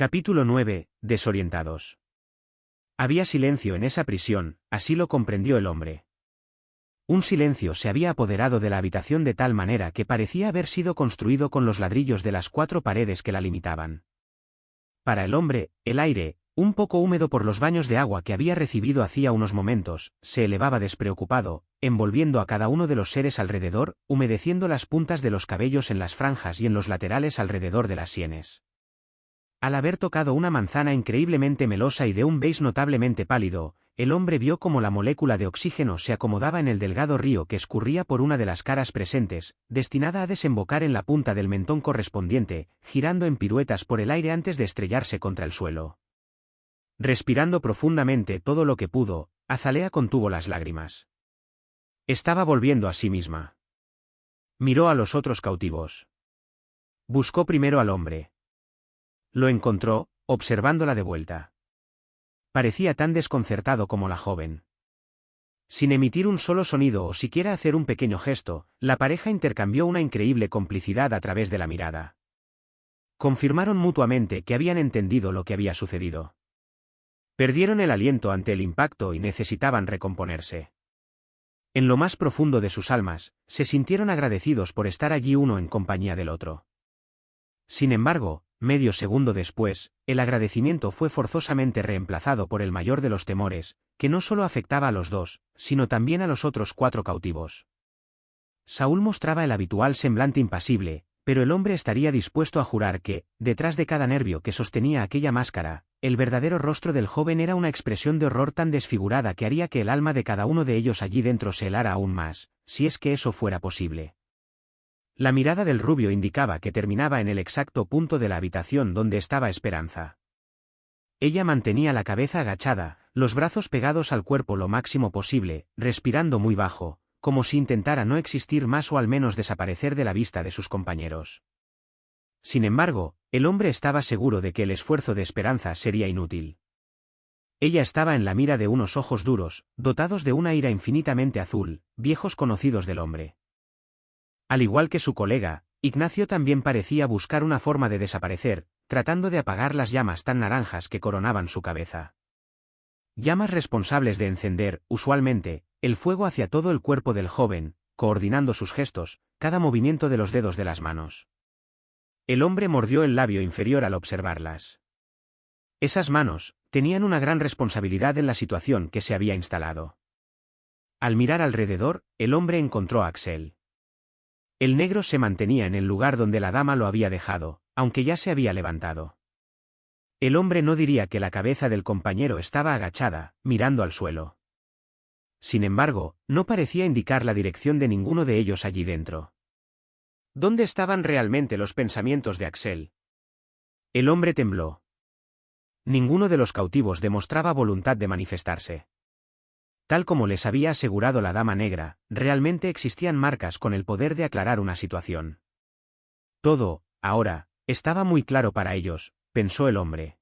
Capítulo 9. Desorientados. Había silencio en esa prisión, así lo comprendió el hombre. Un silencio se había apoderado de la habitación de tal manera que parecía haber sido construido con los ladrillos de las 4 paredes que la limitaban. Para el hombre, el aire, un poco húmedo por los baños de agua que había recibido hacía unos momentos, se elevaba despreocupado, envolviendo a cada uno de los seres alrededor, humedeciendo las puntas de los cabellos en las franjas y en los laterales alrededor de las sienes. Al haber tocado una manzana increíblemente melosa y de un beige notablemente pálido, el hombre vio cómo la molécula de oxígeno se acomodaba en el delgado río que escurría por una de las caras presentes, destinada a desembocar en la punta del mentón correspondiente, girando en piruetas por el aire antes de estrellarse contra el suelo. Respirando profundamente todo lo que pudo, Azalea contuvo las lágrimas. Estaba volviendo a sí misma. Miró a los otros cautivos. Buscó primero al hombre. Lo encontró, observándola de vuelta. Parecía tan desconcertado como la joven. Sin emitir un solo sonido o siquiera hacer un pequeño gesto, la pareja intercambió una increíble complicidad a través de la mirada. Confirmaron mutuamente que habían entendido lo que había sucedido. Perdieron el aliento ante el impacto y necesitaban recomponerse. En lo más profundo de sus almas, se sintieron agradecidos por estar allí uno en compañía del otro. Sin embargo, medio segundo después, el agradecimiento fue forzosamente reemplazado por el mayor de los temores, que no solo afectaba a los dos, sino también a los otros 4 cautivos. Saúl mostraba el habitual semblante impasible, pero el hombre estaría dispuesto a jurar que, detrás de cada nervio que sostenía aquella máscara, el verdadero rostro del joven era una expresión de horror tan desfigurada que haría que el alma de cada uno de ellos allí dentro se helara aún más, si es que eso fuera posible. La mirada del rubio indicaba que terminaba en el exacto punto de la habitación donde estaba Esperanza. Ella mantenía la cabeza agachada, los brazos pegados al cuerpo lo máximo posible, respirando muy bajo, como si intentara no existir más o al menos desaparecer de la vista de sus compañeros. Sin embargo, el hombre estaba seguro de que el esfuerzo de Esperanza sería inútil. Ella estaba en la mira de unos ojos duros, dotados de una ira infinitamente azul, viejos conocidos del hombre. Al igual que su colega, Ignacio también parecía buscar una forma de desaparecer, tratando de apagar las llamas tan naranjas que coronaban su cabeza. Llamas responsables de encender, usualmente, el fuego hacia todo el cuerpo del joven, coordinando sus gestos, cada movimiento de los dedos de las manos. El hombre mordió el labio inferior al observarlas. Esas manos tenían una gran responsabilidad en la situación que se había instalado. Al mirar alrededor, el hombre encontró a Axel. El negro se mantenía en el lugar donde la dama lo había dejado, aunque ya se había levantado. El hombre no diría que la cabeza del compañero estaba agachada, mirando al suelo. Sin embargo, no parecía indicar la dirección de ninguno de ellos allí dentro. ¿Dónde estaban realmente los pensamientos de Axel? El hombre tembló. Ninguno de los cautivos demostraba voluntad de manifestarse. Tal como les había asegurado la dama negra, realmente existían marcas con el poder de aclarar una situación. Todo, ahora, estaba muy claro para ellos, pensó el hombre.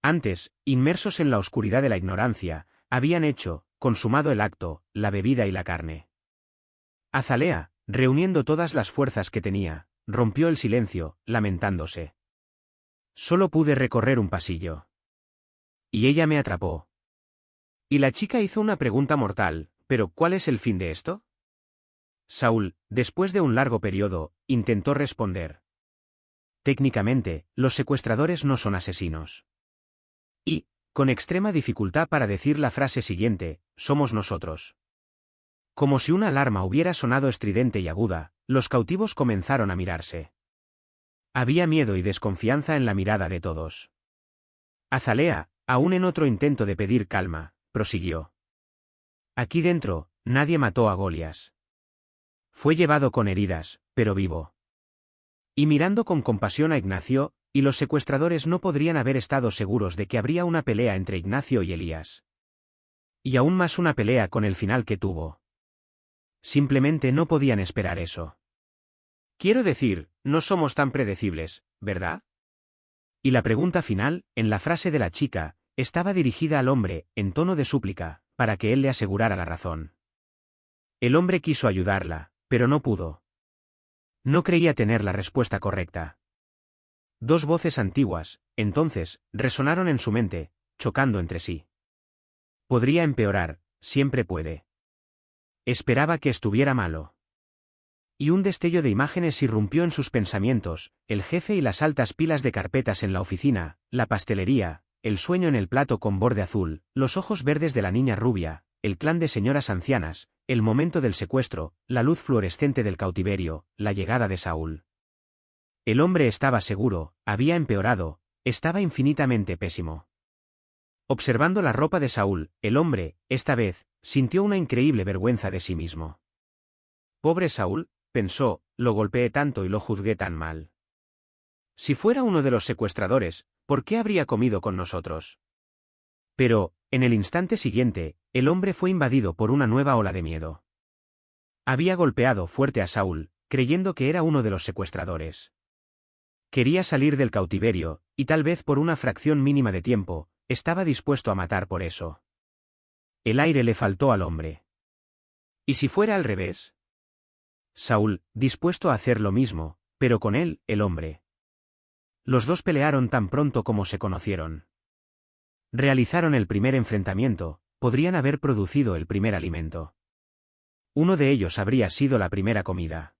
Antes, inmersos en la oscuridad de la ignorancia, habían consumado el acto, la bebida y la carne. Azalea, reuniendo todas las fuerzas que tenía, rompió el silencio, lamentándose. Solo pude recorrer un pasillo. Y ella me atrapó. Y la chica hizo una pregunta mortal, ¿pero cuál es el fin de esto? Saúl, después de un largo periodo, intentó responder. Técnicamente, los secuestradores no son asesinos. Y, con extrema dificultad para decir la frase siguiente, somos nosotros. Como si una alarma hubiera sonado estridente y aguda, los cautivos comenzaron a mirarse. Había miedo y desconfianza en la mirada de todos. Azalea, aún en otro intento de pedir calma, prosiguió. Aquí dentro, nadie mató a Golias. Fue llevado con heridas, pero vivo. Y mirando con compasión a Ignacio, y los secuestradores no podrían haber estado seguros de que habría una pelea entre Ignacio y Elías. Y aún más una pelea con el final que tuvo. Simplemente no podían esperar eso. Quiero decir, no somos tan predecibles, ¿verdad? Y la pregunta final, en la frase de la chica, estaba dirigida al hombre, en tono de súplica, para que él le asegurara la razón. El hombre quiso ayudarla, pero no pudo. No creía tener la respuesta correcta. Dos voces antiguas, entonces, resonaron en su mente, chocando entre sí. Podría empeorar, siempre puede. Esperaba que estuviera malo. Y un destello de imágenes irrumpió en sus pensamientos, el jefe y las altas pilas de carpetas en la oficina, la pastelería, el sueño en el plato con borde azul, los ojos verdes de la niña rubia, el clan de señoras ancianas, el momento del secuestro, la luz fluorescente del cautiverio, la llegada de Saúl. El hombre estaba seguro, había empeorado, estaba infinitamente pésimo. Observando la ropa de Saúl, el hombre, esta vez, sintió una increíble vergüenza de sí mismo. Pobre Saúl, pensó, lo golpeé tanto y lo juzgué tan mal. Si fuera uno de los secuestradores, ¿por qué habría comido con nosotros? Pero, en el instante siguiente, el hombre fue invadido por una nueva ola de miedo. Había golpeado fuerte a Saúl, creyendo que era uno de los secuestradores. Quería salir del cautiverio, y tal vez por una fracción mínima de tiempo, estaba dispuesto a matar por eso. El aire le faltó al hombre. ¿Y si fuera al revés? Saúl, dispuesto a hacer lo mismo, pero con él, el hombre. Los dos pelearon tan pronto como se conocieron. Realizaron el primer enfrentamiento, podrían haber producido el primer alimento. Uno de ellos habría sido la primera comida.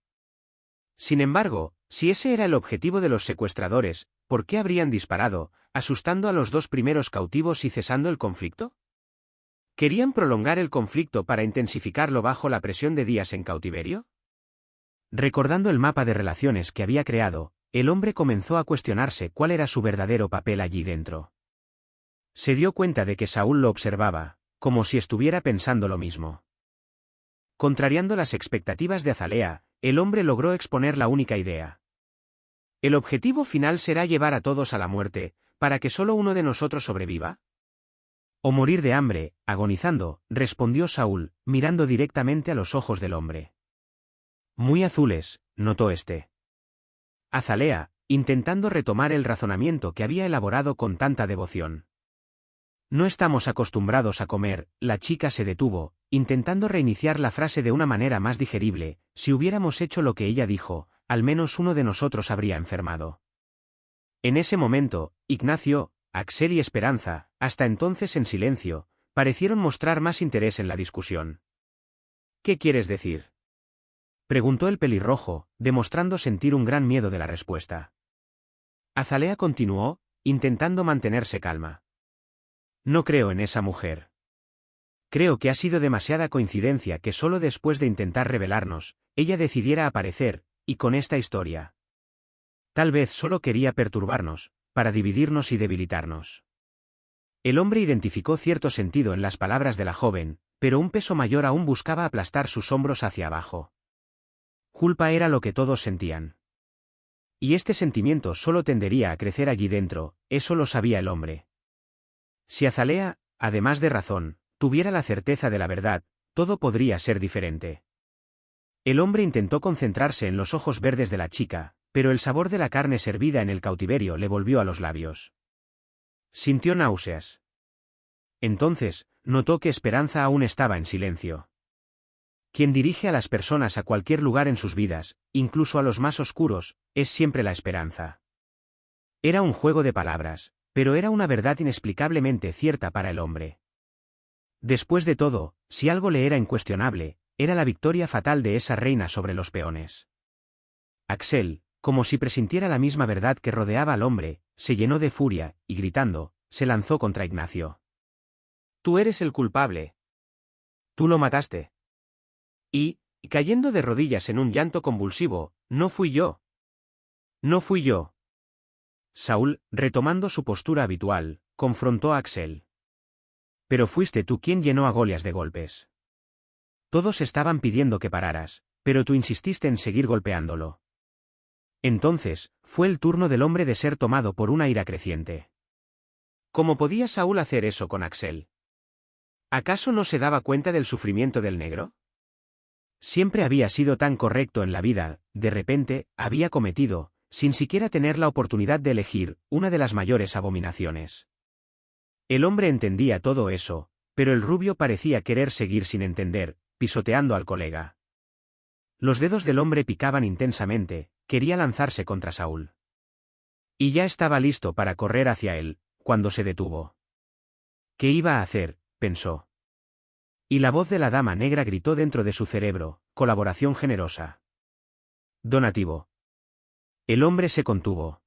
Sin embargo, si ese era el objetivo de los secuestradores, ¿por qué habrían disparado, asustando a los dos primeros cautivos y cesando el conflicto? ¿Querían prolongar el conflicto para intensificarlo bajo la presión de días en cautiverio? Recordando el mapa de relaciones que había creado, el hombre comenzó a cuestionarse cuál era su verdadero papel allí dentro. Se dio cuenta de que Saúl lo observaba, como si estuviera pensando lo mismo. Contrariando las expectativas de Azalea, el hombre logró exponer la única idea. ¿El objetivo final será llevar a todos a la muerte, para que solo uno de nosotros sobreviva? ¿O morir de hambre, agonizando?, respondió Saúl, mirando directamente a los ojos del hombre. Muy azules, notó este. Azalea, intentando retomar el razonamiento que había elaborado con tanta devoción. No estamos acostumbrados a comer, la chica se detuvo, intentando reiniciar la frase de una manera más digerible. Si hubiéramos hecho lo que ella dijo, al menos uno de nosotros habría enfermado. En ese momento, Ignacio, Axel y Esperanza, hasta entonces en silencio, parecieron mostrar más interés en la discusión. ¿Qué quieres decir?, preguntó el pelirrojo, demostrando sentir un gran miedo de la respuesta. Azalea continuó, intentando mantenerse calma. No creo en esa mujer. Creo que ha sido demasiada coincidencia que solo después de intentar revelarnos, ella decidiera aparecer, y con esta historia. Tal vez solo quería perturbarnos, para dividirnos y debilitarnos. El hombre identificó cierto sentido en las palabras de la joven, pero un peso mayor aún buscaba aplastar sus hombros hacia abajo. Culpa era lo que todos sentían. Y este sentimiento solo tendería a crecer allí dentro, eso lo sabía el hombre. Si Azalea, además de razón, tuviera la certeza de la verdad, todo podría ser diferente. El hombre intentó concentrarse en los ojos verdes de la chica, pero el sabor de la carne servida en el cautiverio le volvió a los labios. Sintió náuseas. Entonces, notó que Esperanza aún estaba en silencio. Quien dirige a las personas a cualquier lugar en sus vidas, incluso a los más oscuros, es siempre la esperanza. Era un juego de palabras, pero era una verdad inexplicablemente cierta para el hombre. Después de todo, si algo le era incuestionable, era la victoria fatal de esa reina sobre los peones. Axel, como si presintiera la misma verdad que rodeaba al hombre, se llenó de furia, y gritando, se lanzó contra Ignacio. «Tú eres el culpable. Tú lo mataste». Y, cayendo de rodillas en un llanto convulsivo, «No fui yo. No fui yo». Saúl, retomando su postura habitual, confrontó a Axel. «Pero fuiste tú quien llenó a Golias de golpes. Todos estaban pidiendo que pararas, pero tú insististe en seguir golpeándolo». Entonces, fue el turno del hombre de ser tomado por una ira creciente. ¿Cómo podía Saúl hacer eso con Axel? ¿Acaso no se daba cuenta del sufrimiento del negro? Siempre había sido tan correcto en la vida, de repente, había cometido, sin siquiera tener la oportunidad de elegir, una de las mayores abominaciones. El hombre entendía todo eso, pero el rubio parecía querer seguir sin entender, pisoteando al colega. Los dedos del hombre picaban intensamente, quería lanzarse contra Saúl. Y ya estaba listo para correr hacia él, cuando se detuvo. ¿Qué iba a hacer?, pensó. Y la voz de la dama negra gritó dentro de su cerebro: colaboración generosa. Donativo. El hombre se contuvo.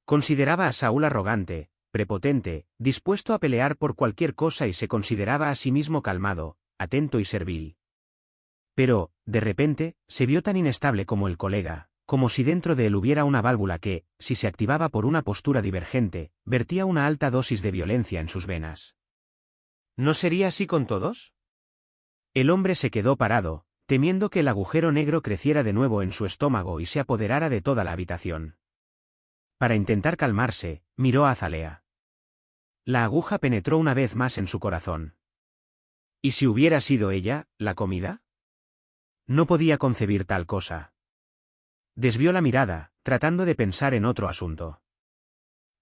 Consideraba a Saúl arrogante, prepotente, dispuesto a pelear por cualquier cosa y se consideraba a sí mismo calmado, atento y servil. Pero, de repente, se vio tan inestable como el colega, como si dentro de él hubiera una válvula que, si se activaba por una postura divergente, vertía una alta dosis de violencia en sus venas. ¿No sería así con todos? El hombre se quedó parado, temiendo que el agujero negro creciera de nuevo en su estómago y se apoderara de toda la habitación. Para intentar calmarse, miró a Azalea. La aguja penetró una vez más en su corazón. ¿Y si hubiera sido ella, la comida? No podía concebir tal cosa. Desvió la mirada, tratando de pensar en otro asunto.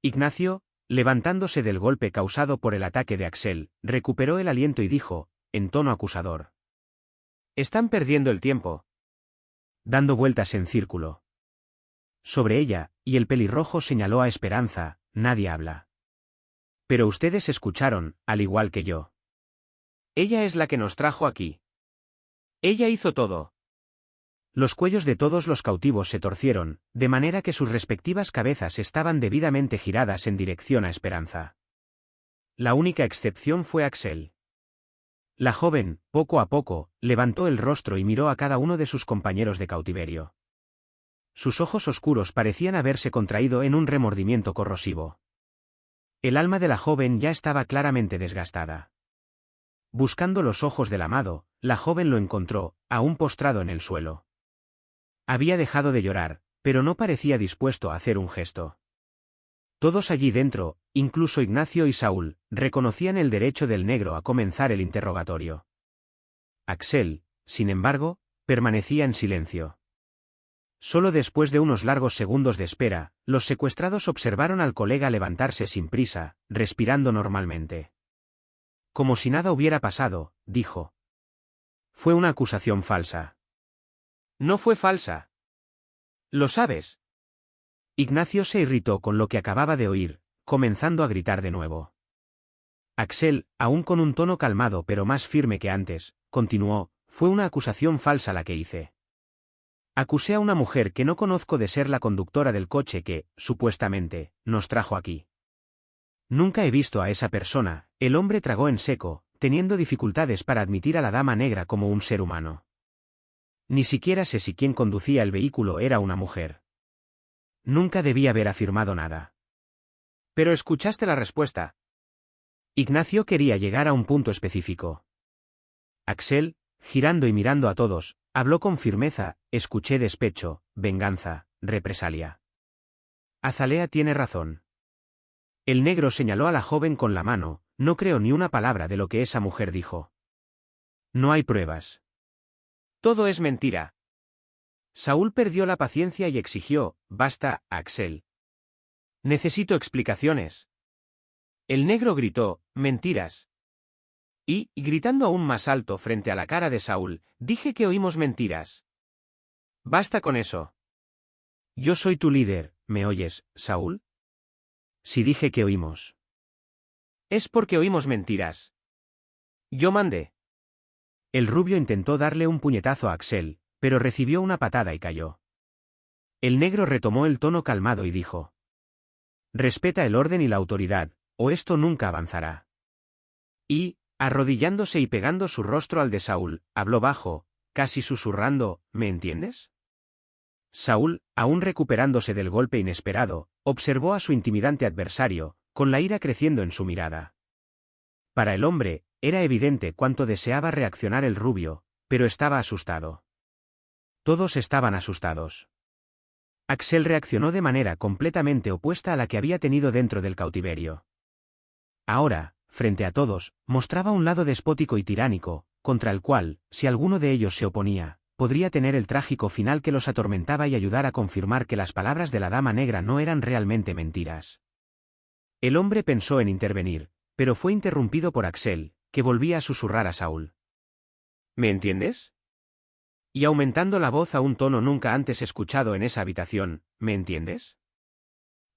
Ignacio, levantándose del golpe causado por el ataque de Axel, recuperó el aliento y dijo, en tono acusador: «Están perdiendo el tiempo». Dando vueltas en círculo. Sobre ella, y el pelirrojo señaló a Esperanza: «Nadie habla». «Pero ustedes escucharon, al igual que yo». «Ella es la que nos trajo aquí. Ella hizo todo». Los cuellos de todos los cautivos se torcieron, de manera que sus respectivas cabezas estaban debidamente giradas en dirección a Esperanza. La única excepción fue Axel. La joven, poco a poco, levantó el rostro y miró a cada uno de sus compañeros de cautiverio. Sus ojos oscuros parecían haberse contraído en un remordimiento corrosivo. El alma de la joven ya estaba claramente desgastada. Buscando los ojos del amado, la joven lo encontró, aún postrado en el suelo. Había dejado de llorar, pero no parecía dispuesto a hacer un gesto. Todos allí dentro, incluso Ignacio y Saúl, reconocían el derecho del negro a comenzar el interrogatorio. Axel, sin embargo, permanecía en silencio. Solo después de unos largos segundos de espera, los secuestrados observaron al colega levantarse sin prisa, respirando normalmente. Como si nada hubiera pasado, dijo. Fue una acusación falsa. No fue falsa. ¿Lo sabes? Ignacio se irritó con lo que acababa de oír, comenzando a gritar de nuevo. Axel, aún con un tono calmado pero más firme que antes, continuó: fue una acusación falsa la que hice. Acusé a una mujer que no conozco de ser la conductora del coche que, supuestamente, nos trajo aquí. Nunca he visto a esa persona. El hombre tragó en seco, teniendo dificultades para admitir a la dama negra como un ser humano. Ni siquiera sé si quien conducía el vehículo era una mujer. Nunca debí haber afirmado nada. Pero escuchaste la respuesta. Ignacio quería llegar a un punto específico. Axel, girando y mirando a todos, habló con firmeza: escuché despecho, venganza, represalia. Azalea tiene razón. El negro señaló a la joven con la mano: no creo ni una palabra de lo que esa mujer dijo. No hay pruebas. Todo es mentira. Saúl perdió la paciencia y exigió: basta, Axel. Necesito explicaciones. El negro gritó: mentiras. Y, gritando aún más alto frente a la cara de Saúl, dije que oímos mentiras. Basta con eso. Yo soy tu líder, ¿me oyes, Saúl? Si dije que oímos. Es porque oímos mentiras. Yo mandé. El rubio intentó darle un puñetazo a Axel, pero recibió una patada y cayó. El negro retomó el tono calmado y dijo: respeta el orden y la autoridad, o esto nunca avanzará. Y, arrodillándose y pegando su rostro al de Saúl, habló bajo, casi susurrando: ¿me entiendes? Saúl, aún recuperándose del golpe inesperado, observó a su intimidante adversario, con la ira creciendo en su mirada. Para el hombre, era evidente cuánto deseaba reaccionar el rubio, pero estaba asustado. Todos estaban asustados. Axel reaccionó de manera completamente opuesta a la que había tenido dentro del cautiverio. Ahora, frente a todos, mostraba un lado despótico y tiránico, contra el cual, si alguno de ellos se oponía, podría tener el trágico final que los atormentaba y ayudar a confirmar que las palabras de la dama negra no eran realmente mentiras. El hombre pensó en intervenir, pero fue interrumpido por Axel, que volvía a susurrar a Saúl. ¿Me entiendes? Y aumentando la voz a un tono nunca antes escuchado en esa habitación: ¿me entiendes?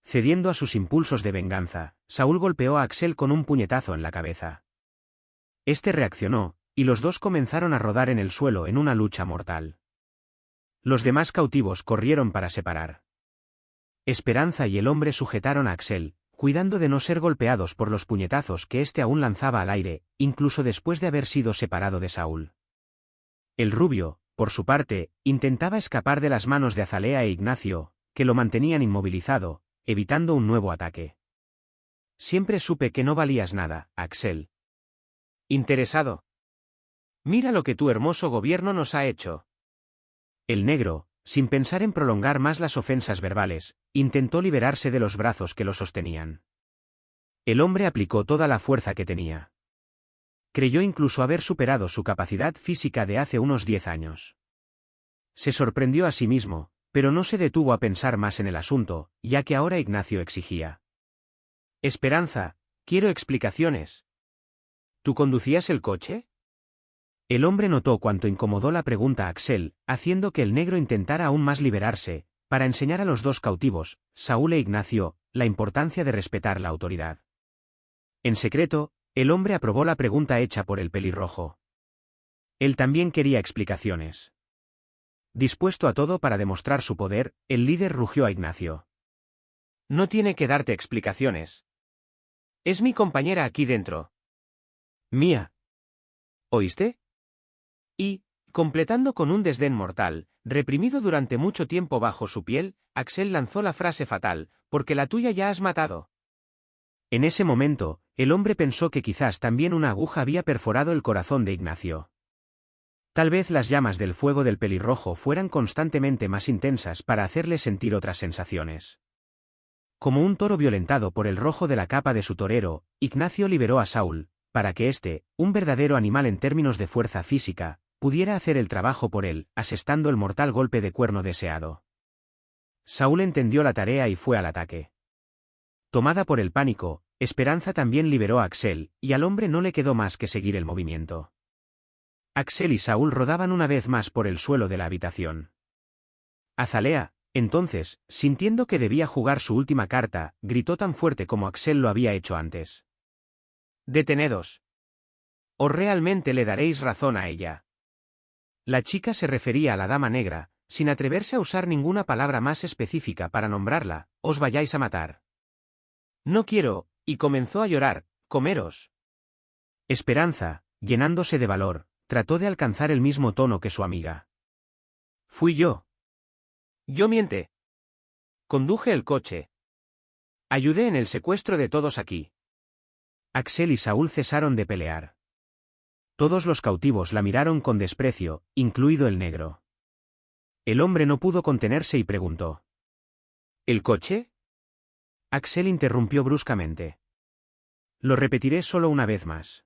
Cediendo a sus impulsos de venganza, Saúl golpeó a Axel con un puñetazo en la cabeza. Este reaccionó, y los dos comenzaron a rodar en el suelo en una lucha mortal. Los demás cautivos corrieron para separar. Esperanza y el hombre sujetaron a Axel, cuidando de no ser golpeados por los puñetazos que éste aún lanzaba al aire, incluso después de haber sido separado de Saúl. El rubio, por su parte, intentaba escapar de las manos de Azalea e Ignacio, que lo mantenían inmovilizado, evitando un nuevo ataque. Siempre supe que no valías nada, Axel. ¿Interesado? Mira lo que tu hermoso gobierno nos ha hecho. El negro, sin pensar en prolongar más las ofensas verbales, intentó liberarse de los brazos que lo sostenían. El hombre aplicó toda la fuerza que tenía. Creyó incluso haber superado su capacidad física de hace unos 10 años. Se sorprendió a sí mismo, pero no se detuvo a pensar más en el asunto, ya que ahora Ignacio exigía. Esperanza, quiero explicaciones. ¿Tú conducías el coche? El hombre notó cuánto incomodó la pregunta a Axel, haciendo que el negro intentara aún más liberarse, para enseñar a los dos cautivos, Saúl e Ignacio, la importancia de respetar la autoridad. En secreto, el hombre aprobó la pregunta hecha por el pelirrojo. Él también quería explicaciones. Dispuesto a todo para demostrar su poder, el líder rugió a Ignacio. No tiene que darte explicaciones. Es mi compañera aquí dentro. Mía. ¿Oíste? Y, completando con un desdén mortal, reprimido durante mucho tiempo bajo su piel, Axel lanzó la frase fatal, porque la tuya ya has matado. En ese momento, el hombre pensó que quizás también una aguja había perforado el corazón de Ignacio. Tal vez las llamas del fuego del pelirrojo fueran constantemente más intensas para hacerle sentir otras sensaciones. Como un toro violentado por el rojo de la capa de su torero, Ignacio liberó a Saúl, para que éste, un verdadero animal en términos de fuerza física, pudiera hacer el trabajo por él, asestando el mortal golpe de cuerno deseado. Saúl entendió la tarea y fue al ataque. Tomada por el pánico, Esperanza también liberó a Axel, y al hombre no le quedó más que seguir el movimiento. Axel y Saúl rodaban una vez más por el suelo de la habitación. Azalea, entonces, sintiendo que debía jugar su última carta, gritó tan fuerte como Axel lo había hecho antes. «Detenedos. ¿O realmente le daréis razón a ella?» La chica se refería a la dama negra, sin atreverse a usar ninguna palabra más específica para nombrarla. «Os vayáis a matar». «No quiero», y comenzó a llorar. «Comeros». Esperanza, llenándose de valor, trató de alcanzar el mismo tono que su amiga. «Fui yo». «Yo miente. Conduje el coche. Ayudé en el secuestro de todos aquí». Axel y Saúl cesaron de pelear. Todos los cautivos la miraron con desprecio, incluido el negro. El hombre no pudo contenerse y preguntó. ¿El coche? Axel interrumpió bruscamente. Lo repetiré solo una vez más.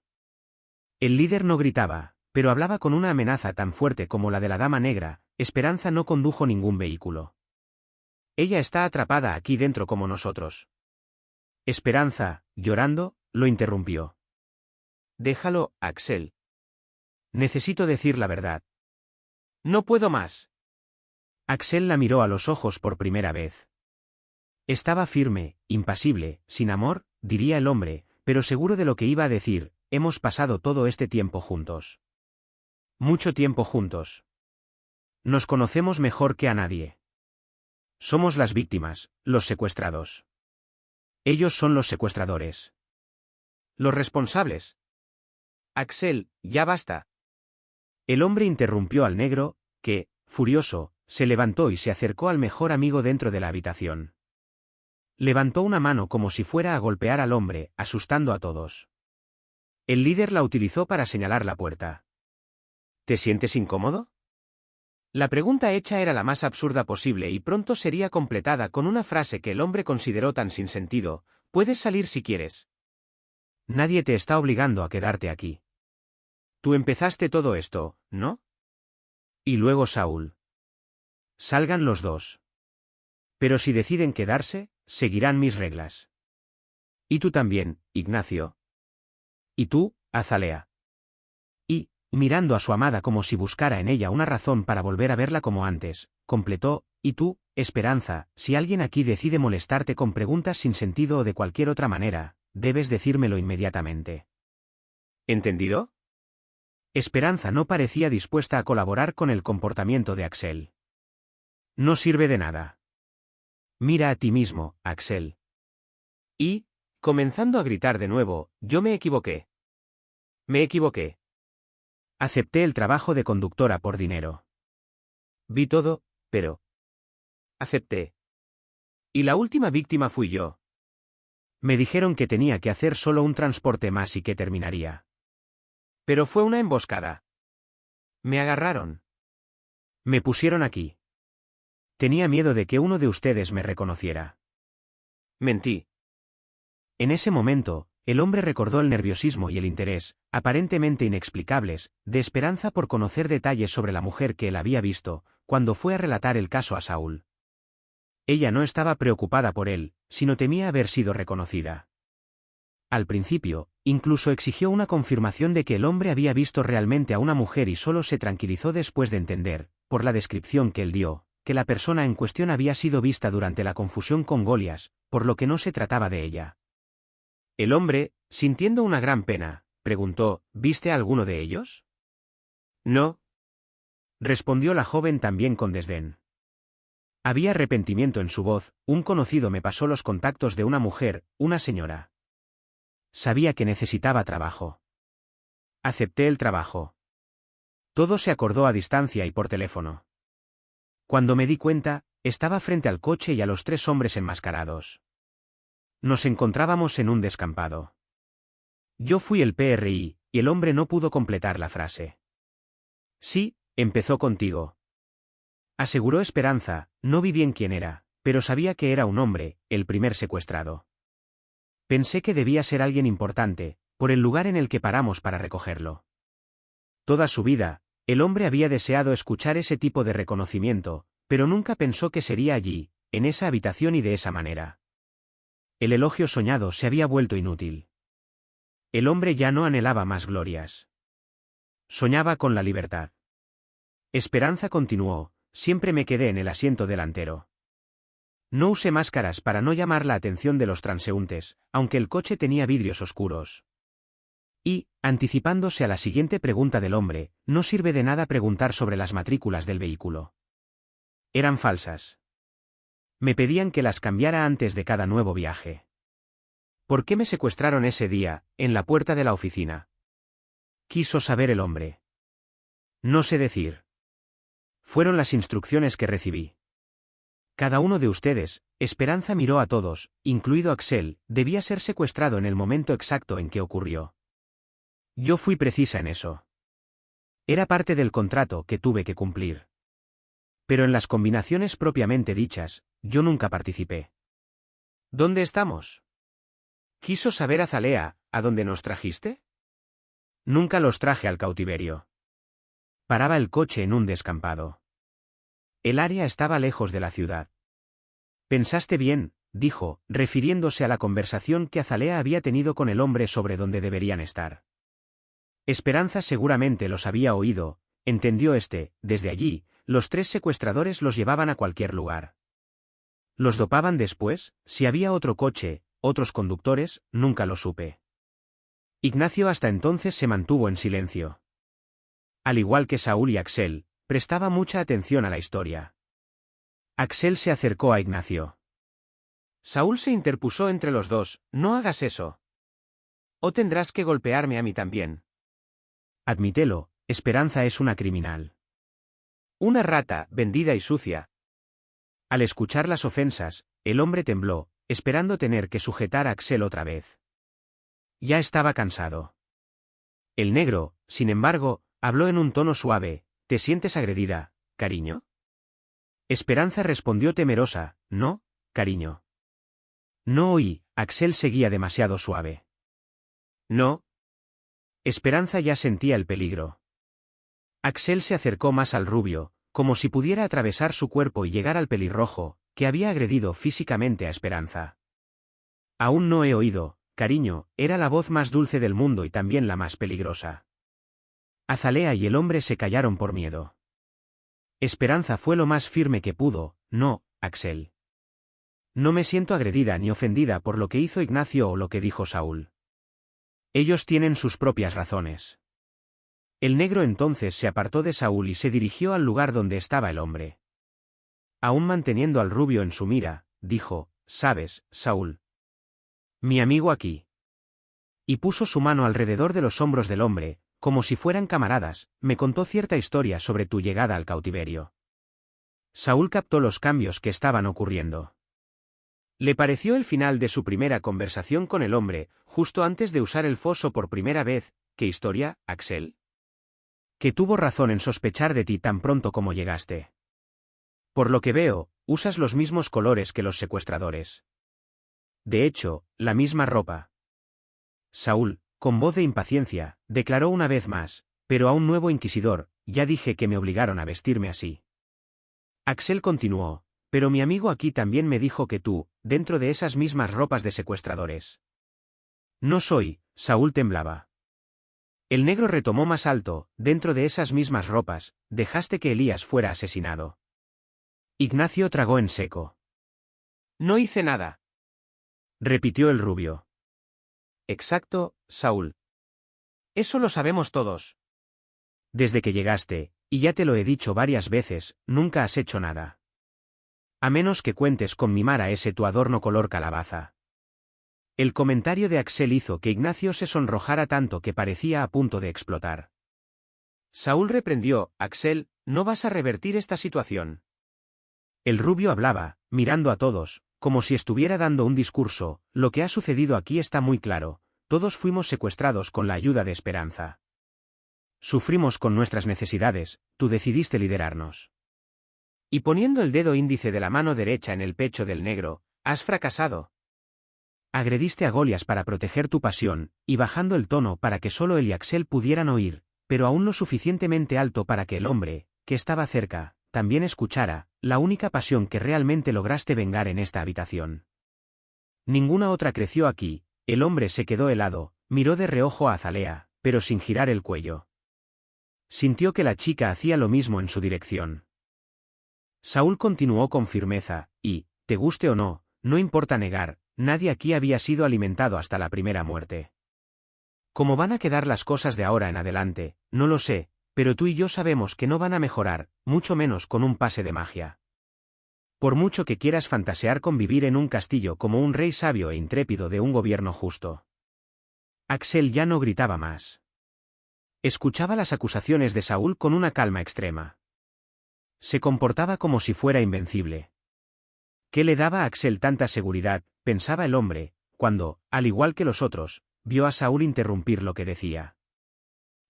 El líder no gritaba, pero hablaba con una amenaza tan fuerte como la de la dama negra. Esperanza no condujo ningún vehículo. Ella está atrapada aquí dentro como nosotros. Esperanza, llorando, lo interrumpió. Déjalo, Axel. Necesito decir la verdad. No puedo más. Axel la miró a los ojos por primera vez. Estaba firme, impasible, sin amor, diría el hombre, pero seguro de lo que iba a decir. Hemos pasado todo este tiempo juntos. Mucho tiempo juntos. Nos conocemos mejor que a nadie. Somos las víctimas, los secuestrados. Ellos son los secuestradores. Los responsables. Axel, ya basta. El hombre interrumpió al negro, que, furioso, se levantó y se acercó al mejor amigo dentro de la habitación. Levantó una mano como si fuera a golpear al hombre, asustando a todos. El líder la utilizó para señalar la puerta. ¿Te sientes incómodo? La pregunta hecha era la más absurda posible y pronto sería completada con una frase que el hombre consideró tan sin sentido: puedes salir si quieres. Nadie te está obligando a quedarte aquí. Tú empezaste todo esto, ¿no? Y luego Saúl. Salgan los dos. Pero si deciden quedarse, seguirán mis reglas. Y tú también, Ignacio. Y tú, Azalea. Y, mirando a su amada como si buscara en ella una razón para volver a verla como antes, completó, y tú, Esperanza, si alguien aquí decide molestarte con preguntas sin sentido o de cualquier otra manera, debes decírmelo inmediatamente. ¿Entendido? Esperanza no parecía dispuesta a colaborar con el comportamiento de Axel. No sirve de nada. Mira a ti mismo, Axel. Y, comenzando a gritar de nuevo, yo me equivoqué. Me equivoqué. Acepté el trabajo de conductora por dinero. Vi todo, pero... acepté. Y la última víctima fui yo. Me dijeron que tenía que hacer solo un transporte más y que terminaría. Pero fue una emboscada. Me agarraron. Me pusieron aquí. Tenía miedo de que uno de ustedes me reconociera. Mentí. En ese momento, el hombre recordó el nerviosismo y el interés, aparentemente inexplicables, de Esperanza por conocer detalles sobre la mujer que él había visto, cuando fue a relatar el caso a Saúl. Ella no estaba preocupada por él, sino temía haber sido reconocida. Al principio, incluso exigió una confirmación de que el hombre había visto realmente a una mujer y solo se tranquilizó después de entender, por la descripción que él dio, que la persona en cuestión había sido vista durante la confusión con Golias, por lo que no se trataba de ella. El hombre, sintiendo una gran pena, preguntó, ¿viste a alguno de ellos? No. Respondió la joven también con desdén. Había arrepentimiento en su voz. Un conocido me pasó los contactos de una mujer, una señora. Sabía que necesitaba trabajo. Acepté el trabajo. Todo se acordó a distancia y por teléfono. Cuando me di cuenta, estaba frente al coche y a los 3 hombres enmascarados. Nos encontrábamos en un descampado. Yo fui el PRI, y el hombre no pudo completar la frase. Sí, empezó contigo. Aseguró Esperanza, no vi bien quién era, pero sabía que era un hombre, el primer secuestrado. Pensé que debía ser alguien importante, por el lugar en el que paramos para recogerlo. Toda su vida, el hombre había deseado escuchar ese tipo de reconocimiento, pero nunca pensó que sería allí, en esa habitación y de esa manera. El elogio soñado se había vuelto inútil. El hombre ya no anhelaba más glorias. Soñaba con la libertad. Esperanza continuó, siempre me quedé en el asiento delantero. No usé máscaras para no llamar la atención de los transeúntes, aunque el coche tenía vidrios oscuros. Y, anticipándose a la siguiente pregunta del hombre, no sirve de nada preguntar sobre las matrículas del vehículo. Eran falsas. Me pedían que las cambiara antes de cada nuevo viaje. ¿Por qué me secuestraron ese día, en la puerta de la oficina? Quiso saber el hombre. No sé decir. Fueron las instrucciones que recibí. Cada uno de ustedes, Esperanza miró a todos, incluido Axel, debía ser secuestrado en el momento exacto en que ocurrió. Yo fui precisa en eso. Era parte del contrato que tuve que cumplir. Pero en las combinaciones propiamente dichas, yo nunca participé. ¿Dónde estamos? Quiso saber Azalea, ¿a dónde nos trajiste? Nunca los traje al cautiverio. Paraba el coche en un descampado. El área estaba lejos de la ciudad. Pensaste bien, dijo, refiriéndose a la conversación que Azalea había tenido con el hombre sobre dónde deberían estar. Esperanza seguramente los había oído, entendió desde allí, los 3 secuestradores los llevaban a cualquier lugar. ¿Los dopaban después? Si había otro coche, otros conductores, nunca lo supe. Ignacio hasta entonces se mantuvo en silencio. Al igual que Saúl y Axel, prestaba mucha atención a la historia. Axel se acercó a Ignacio. Saúl se interpuso entre los dos, no hagas eso. O tendrás que golpearme a mí también. Admítelo, Esperanza es una criminal. Una rata, vendida y sucia. Al escuchar las ofensas, el hombre tembló, esperando tener que sujetar a Axel otra vez. Ya estaba cansado. El negro, sin embargo, habló en un tono suave, ¿te sientes agredida, cariño? Esperanza respondió temerosa, no, cariño. No oí, Axel seguía demasiado suave. No. Esperanza ya sentía el peligro. Axel se acercó más al rubio, como si pudiera atravesar su cuerpo y llegar al pelirrojo, que había agredido físicamente a Esperanza. Aún no he oído, cariño, era la voz más dulce del mundo y también la más peligrosa. Azalea y el hombre se callaron por miedo. Esperanza fue lo más firme que pudo, no, Axel. No me siento agredida ni ofendida por lo que hizo Ignacio o lo que dijo Saúl. Ellos tienen sus propias razones. El negro entonces se apartó de Saúl y se dirigió al lugar donde estaba el hombre. Aún manteniendo al rubio en su mira, dijo: «¿Sabes, Saúl? Mi amigo aquí». Y puso su mano alrededor de los hombros del hombre, como si fueran camaradas, me contó cierta historia sobre tu llegada al cautiverio. Saúl captó los cambios que estaban ocurriendo. Le pareció el final de su primera conversación con el hombre, justo antes de usar el foso por primera vez. ¿Qué historia, Axel? Que tuvo razón en sospechar de ti tan pronto como llegaste. Por lo que veo, usas los mismos colores que los secuestradores. De hecho, la misma ropa. Saúl, con voz de impaciencia, declaró una vez más: «Pero a un nuevo inquisidor, ya dije que me obligaron a vestirme así». Axel continuó: «Pero mi amigo aquí también me dijo que tú, dentro de esas mismas ropas de secuestradores». «No soy», Saúl temblaba. El negro retomó más alto: «Dentro de esas mismas ropas, dejaste que Elías fuera asesinado». Ignacio tragó en seco. «No hice nada», repitió el rubio. «Exacto, Saúl. Eso lo sabemos todos. Desde que llegaste, y ya te lo he dicho varias veces, nunca has hecho nada. A menos que cuentes con mimar a ese tu adorno color calabaza». El comentario de Axel hizo que Ignacio se sonrojara tanto que parecía a punto de explotar. Saúl reprendió: «Axel, no vas a revertir esta situación». El rubio hablaba, mirando a todos, como si estuviera dando un discurso: «Lo que ha sucedido aquí está muy claro, todos fuimos secuestrados con la ayuda de Esperanza. Sufrimos con nuestras necesidades, tú decidiste liderarnos. Y poniendo el dedo índice de la mano derecha en el pecho del negro, has fracasado. Agrediste a Golias para proteger tu pasión, y bajando el tono para que solo él y Axel pudieran oír, pero aún lo suficientemente alto para que el hombre, que estaba cerca, también escuchara, la única pasión que realmente lograste vengar en esta habitación. Ninguna otra creció aquí». El hombre se quedó helado, miró de reojo a Azalea, pero sin girar el cuello. Sintió que la chica hacía lo mismo en su dirección. Saúl continuó con firmeza: «Y, te guste o no, no importa negar, nadie aquí había sido alimentado hasta la primera muerte. ¿Cómo van a quedar las cosas de ahora en adelante? No lo sé, pero tú y yo sabemos que no van a mejorar, mucho menos con un pase de magia. Por mucho que quieras fantasear con vivir en un castillo como un rey sabio e intrépido de un gobierno justo». Axel ya no gritaba más. Escuchaba las acusaciones de Saúl con una calma extrema. Se comportaba como si fuera invencible. ¿Qué le daba a Axel tanta seguridad?, pensaba el hombre, cuando, al igual que los otros, vio a Saúl interrumpir lo que decía.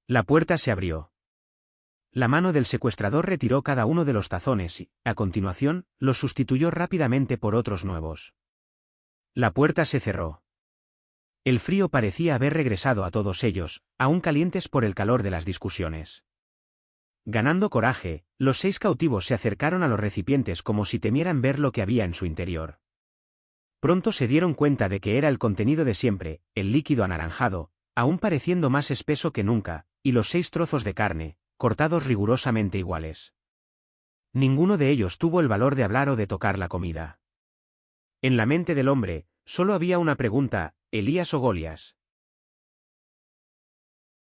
La puerta se abrió. La mano del secuestrador retiró cada uno de los tazones y, a continuación, los sustituyó rápidamente por otros nuevos. La puerta se cerró. El frío parecía haber regresado a todos ellos, aún calientes por el calor de las discusiones. Ganando coraje, los 6 cautivos se acercaron a los recipientes como si temieran ver lo que había en su interior. Pronto se dieron cuenta de que era el contenido de siempre, el líquido anaranjado, aún pareciendo más espeso que nunca, y los 6 trozos de carne, cortados rigurosamente iguales. Ninguno de ellos tuvo el valor de hablar o de tocar la comida. En la mente del hombre, solo había una pregunta: ¿Elías o Golias?